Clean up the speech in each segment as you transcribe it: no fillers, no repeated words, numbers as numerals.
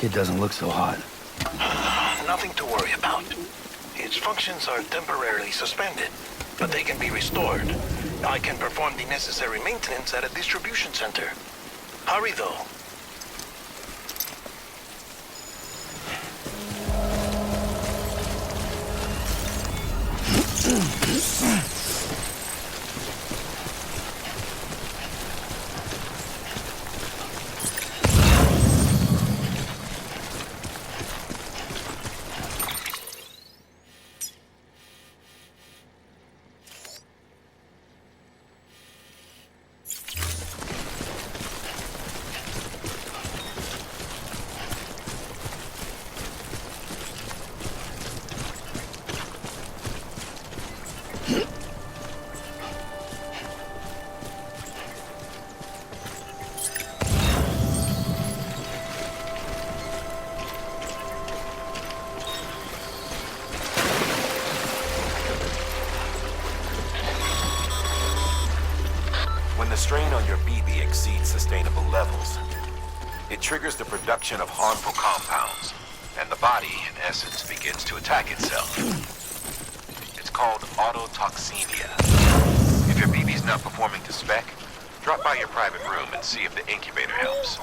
Kid doesn't look so hot. Nothing to worry about. Its functions are temporarily suspended, but they can be restored. I can perform the necessary maintenance at a distribution center. Hurry, though. When the strain on your BB exceeds sustainable levels, it triggers the production of harmful compounds, and the body, in essence, begins to attack itself. It's called autotoxemia. If your BB's not performing to spec, drop by your private room and see if the incubator helps.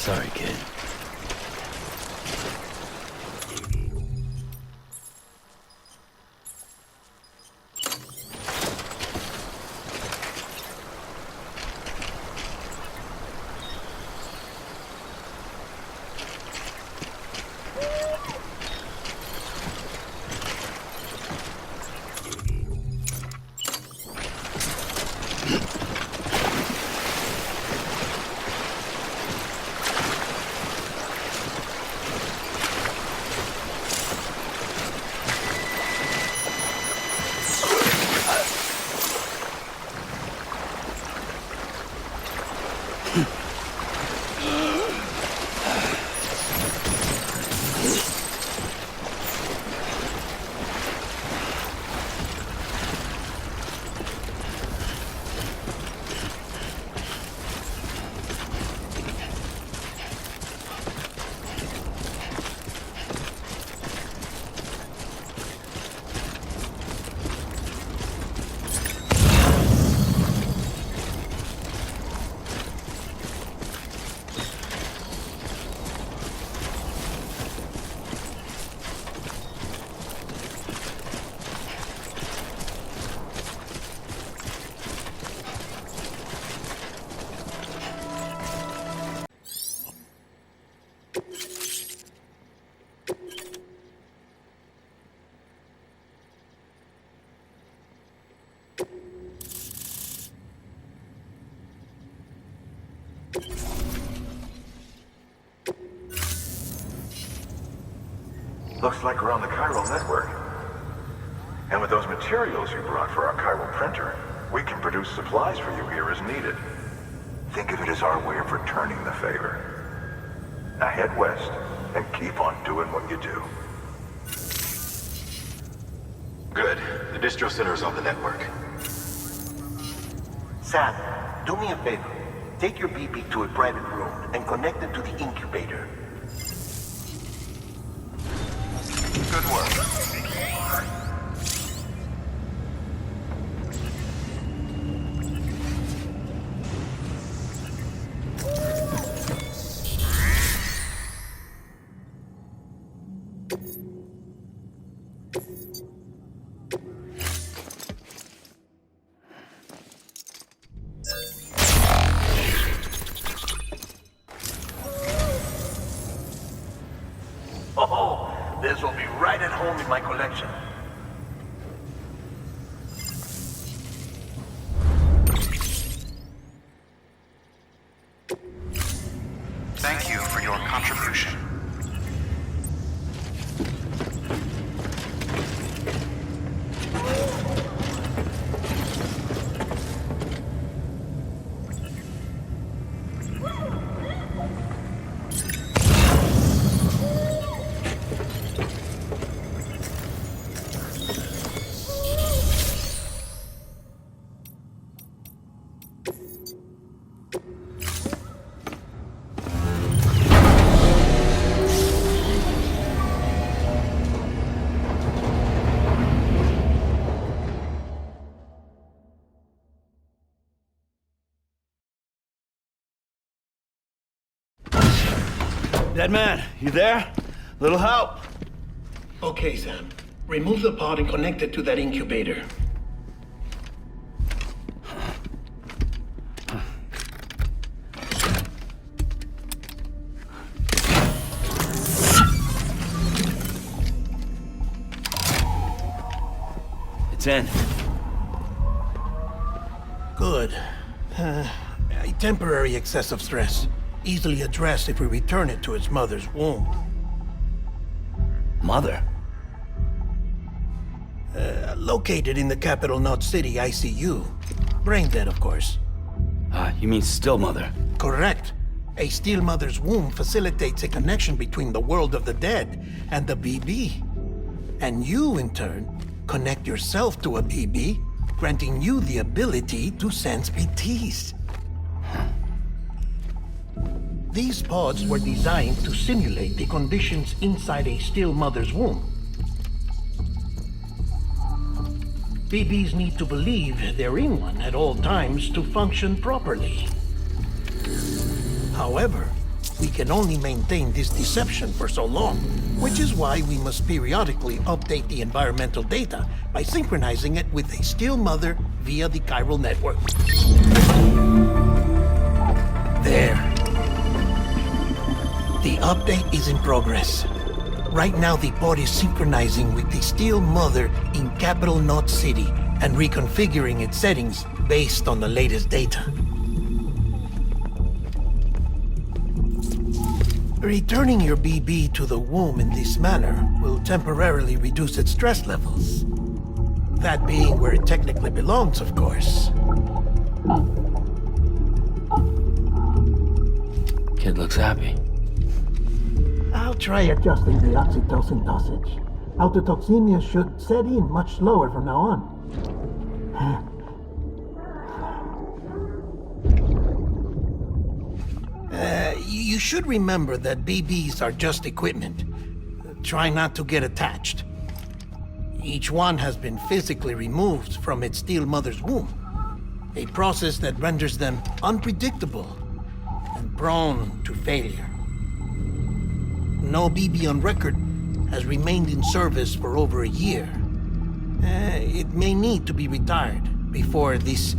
Sorry, kid. Looks like we're on the chiral network. And with those materials you brought for our chiral printer, we can produce supplies for you here as needed. Think of it as our way of returning the favor. Now head west and keep on doing what you do. Good. The distro center is on the network. Sam, do me a favor. Take your BB to a private room and connect it to the incubator. Good work. Oh, this will be right at home in my collection. Thank you for your contribution. Dead man, you there? Little help? Okay, Sam. Remove the pod and connect it to that incubator. It's in. Good. A temporary excessive stress. Easily addressed if we return it to its mother's womb. Mother? Located in the capital Knot City ICU. Brain dead, of course. You mean still mother? Correct. A steel mother's womb facilitates a connection between the world of the dead and the BB. And you, in turn, connect yourself to a BB, granting you the ability to sense BTs. These pods were designed to simulate the conditions inside a still mother's womb. BBs need to believe they're in one at all times to function properly. However, we can only maintain this deception for so long, which is why we must periodically update the environmental data by synchronizing it with a still mother via the chiral network. There. The update is in progress. Right now, the pod is synchronizing with the Steel Mother in Capital Knot City and reconfiguring its settings based on the latest data. Returning your BB to the womb in this manner will temporarily reduce its stress levels. That being where it technically belongs, of course. Kid looks happy. I'll try adjusting the oxytocin dosage. Autotoxemia should set in much slower from now on. You should remember that BBs are just equipment. Try not to get attached. Each one has been physically removed from its steel mother's womb. A process that renders them unpredictable and prone to failure. No BB on record has remained in service for over a year. It may need to be retired before this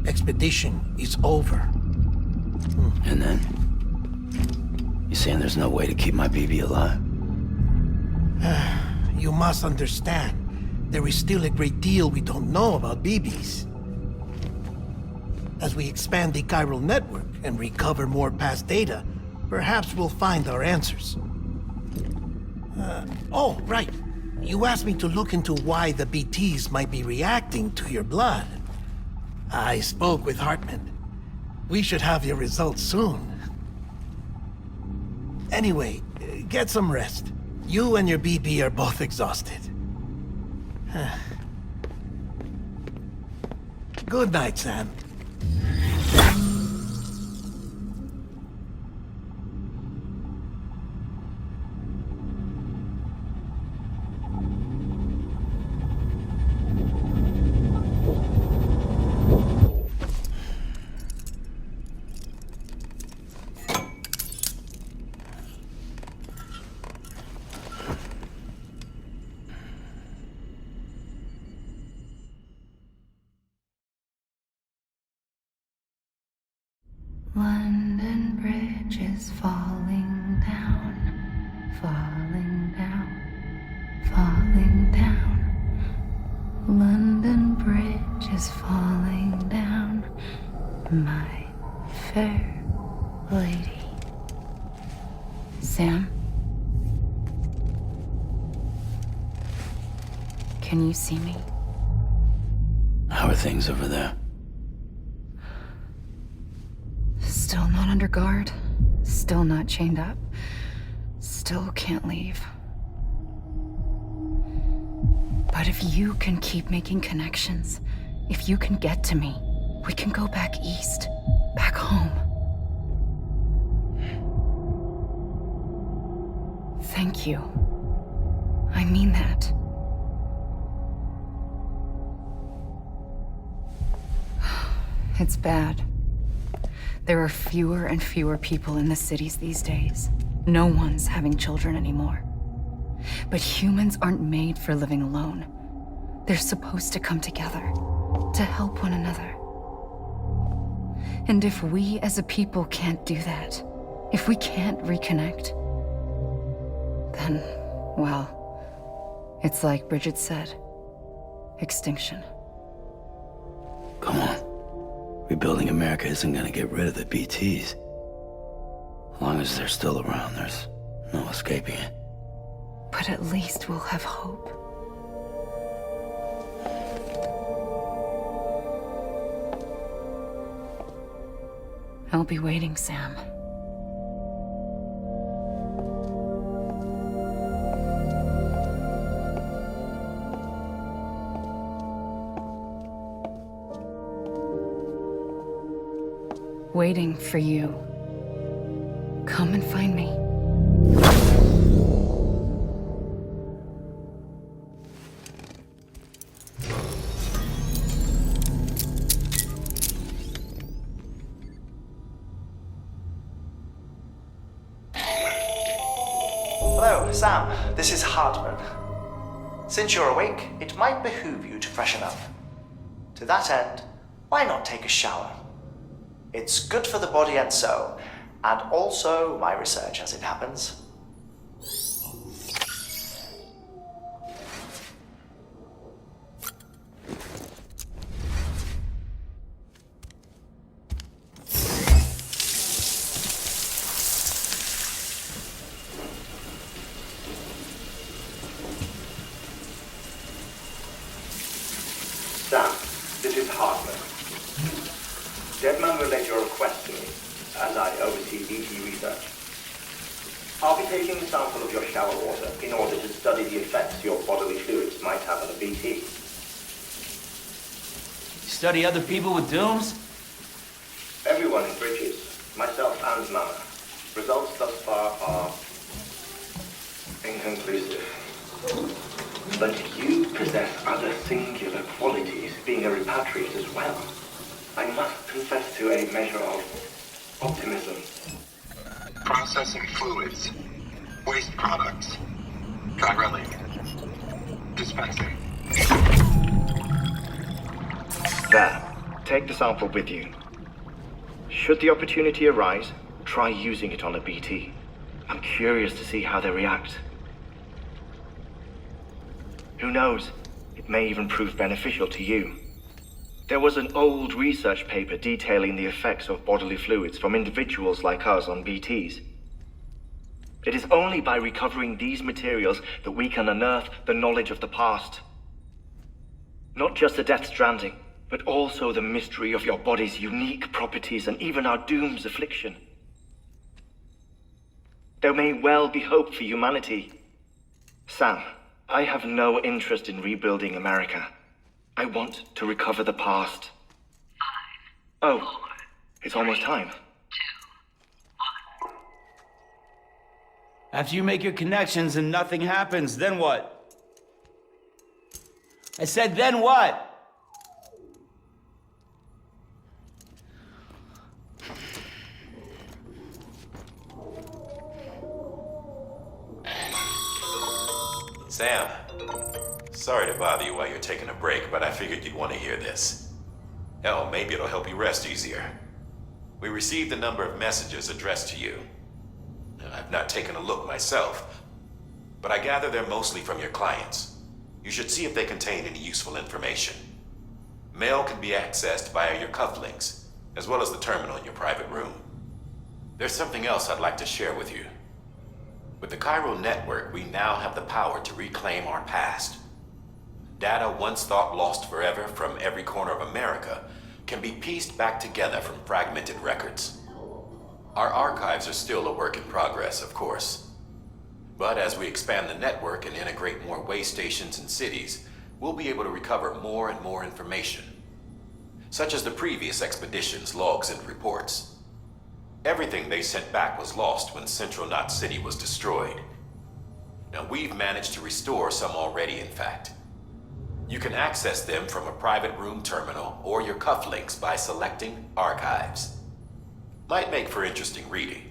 expedition is over. And then? You saying there's no way to keep my BB alive? You must understand, there is still a great deal we don't know about BBs. As we expand the chiral network and recover more past data, perhaps we'll find our answers. Oh, right. You asked me to look into why the BTs might be reacting to your blood. I spoke with Hartman. We should have your results soon. Anyway, get some rest. You and your BB are both exhausted. Good night, Sam. London Bridge is falling down, falling down, falling down. London Bridge is falling down, my fair lady. Sam? Can you see me? How are things over there? Still not under guard, still not chained up, still can't leave. But if you can keep making connections, if you can get to me, we can go back east, back home. Thank you. I mean that. It's bad. There are fewer and fewer people in the cities these days. No one's having children anymore. But humans aren't made for living alone. They're supposed to come together, to help one another. And if we as a people can't do that, if we can't reconnect, then, well, it's like Bridget said, extinction. Come on. Rebuilding America isn't gonna get rid of the BTs. As long as they're still around, there's no escaping it. But at least we'll have hope. I'll be waiting, Sam. Waiting for you. Come and find me. Hello, Sam. This is Hartman. Since you're awake, it might behoove you to freshen up. To that end, why not take a shower? It's good for the body and soul, and also my research as it happens. Sam, this is Hartman. Deadman relayed your request to me, as I oversee BT research. I'll be taking a sample of your shower water in order to study the effects your bodily fluids might have on a BT. Study other people with dooms? Everyone in Bridges, myself and Mama. Results thus far are inconclusive. But you possess other singular qualities, being a repatriate as well. I must confess to a measure of optimism. Processing fluids, waste products, drilling, dispensing. There, take the sample with you. Should the opportunity arise, try using it on a BT. I'm curious to see how they react. Who knows, it may even prove beneficial to you. There was an old research paper detailing the effects of bodily fluids from individuals like us on BTs. It is only by recovering these materials that we can unearth the knowledge of the past. Not just the death stranding, but also the mystery of your body's unique properties and even our doom's affliction. There may well be hope for humanity. Sam, I have no interest in rebuilding America. I want to recover the past, Oh, it's almost time. After you make your connections and nothing happens, then what? I said, then what? Sam, sorry to bother you while you're taking a break, but I figured you'd want to hear this. Hell, maybe it'll help you rest easier. We received a number of messages addressed to you. I've not taken a look myself, but I gather they're mostly from your clients. You should see if they contain any useful information. Mail can be accessed via your cufflinks, as well as the terminal in your private room. There's something else I'd like to share with you. With the Cairo network, we now have the power to reclaim our past. Data once thought lost forever from every corner of America can be pieced back together from fragmented records. Our archives are still a work in progress, of course. But as we expand the network and integrate more way stations and cities, we'll be able to recover more and more information, such as the previous expedition's logs and reports. Everything they sent back was lost when Central Knot City was destroyed. Now, we've managed to restore some already, in fact. You can access them from a private room terminal or your cufflinks by selecting Archives. Might make for interesting reading.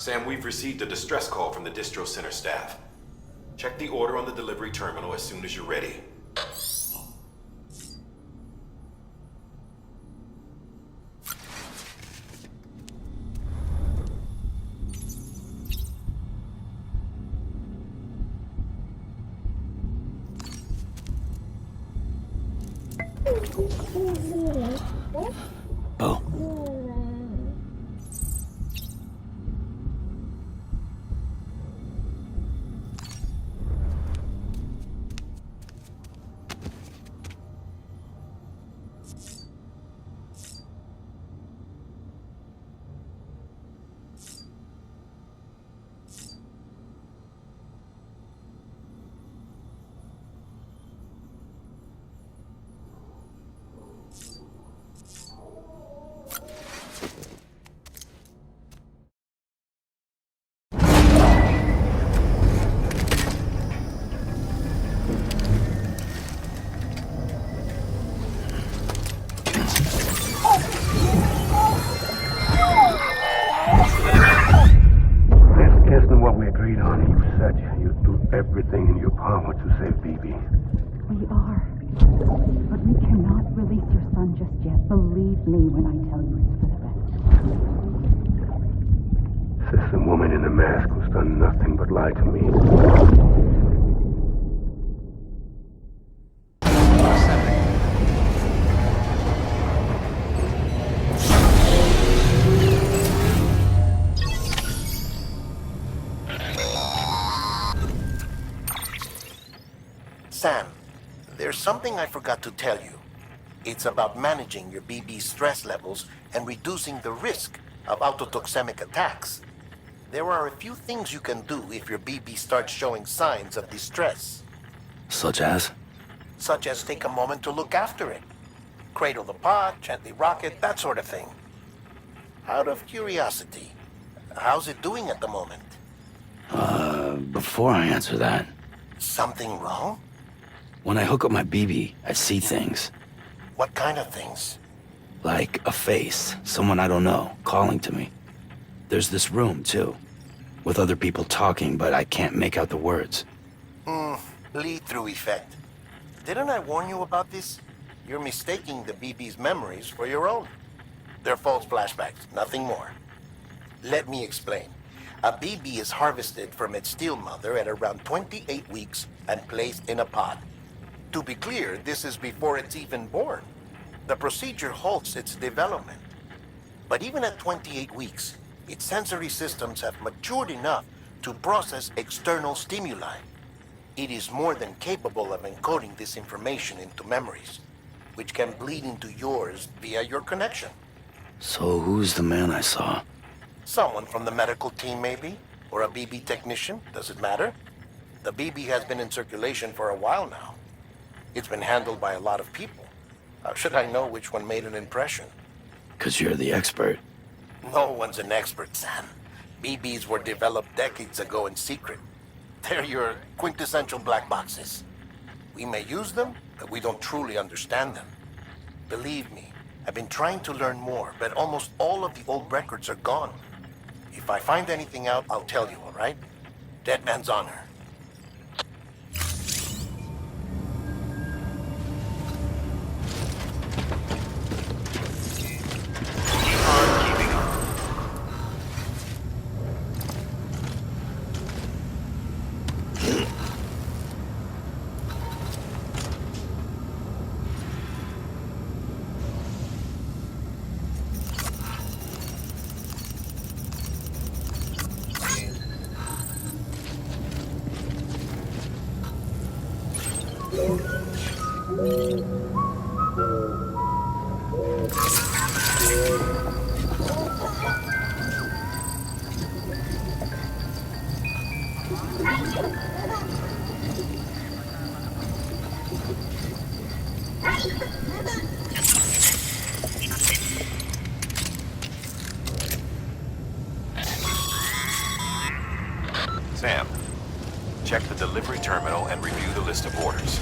Sam, we've received a distress call from the distro center staff. Check the order on the delivery terminal as soon as you're ready. Bo. Isn't what we agreed on. You said you'd do everything in your power to save BB. We are. But we cannot release your son just yet. Believe me when I tell you it's for the best. Says the woman in the mask who's done nothing but lie to me. Sam, there's something I forgot to tell you. It's about managing your BB stress levels and reducing the risk of autotoxemic attacks. There are a few things you can do if your BB starts showing signs of distress. Such as? Such as take a moment to look after it. Cradle the pod, gently rock it, that sort of thing. Out of curiosity, how's it doing at the moment? Before I answer that, Something wrong? when I hook up my BB, I see things. What kind of things? Like a face, someone I don't know, calling to me. There's this room, too, with other people talking, but I can't make out the words. Lead-through effect. Didn't I warn you about this? You're mistaking the BB's memories for your own. They're false flashbacks, nothing more. Let me explain. A BB is harvested from its steel mother at around 28 weeks and placed in a pod. To be clear, this is before it's even born. The procedure halts its development. But even at 28 weeks, its sensory systems have matured enough to process external stimuli. It is more than capable of encoding this information into memories, which can bleed into yours via your connection. So who's the man I saw? Someone from the medical team, maybe? Or a BB technician? Does it matter? The BB has been in circulation for a while now. It's been handled by a lot of people. How should I know which one made an impression? 'Cause you're the expert. No one's an expert, Sam. BBs were developed decades ago in secret. They're your quintessential black boxes. We may use them, but we don't truly understand them. Believe me, I've been trying to learn more, but almost all of the old records are gone. If I find anything out, I'll tell you, all right? Dead man's honor. Sam, check the delivery terminal and review the list of orders.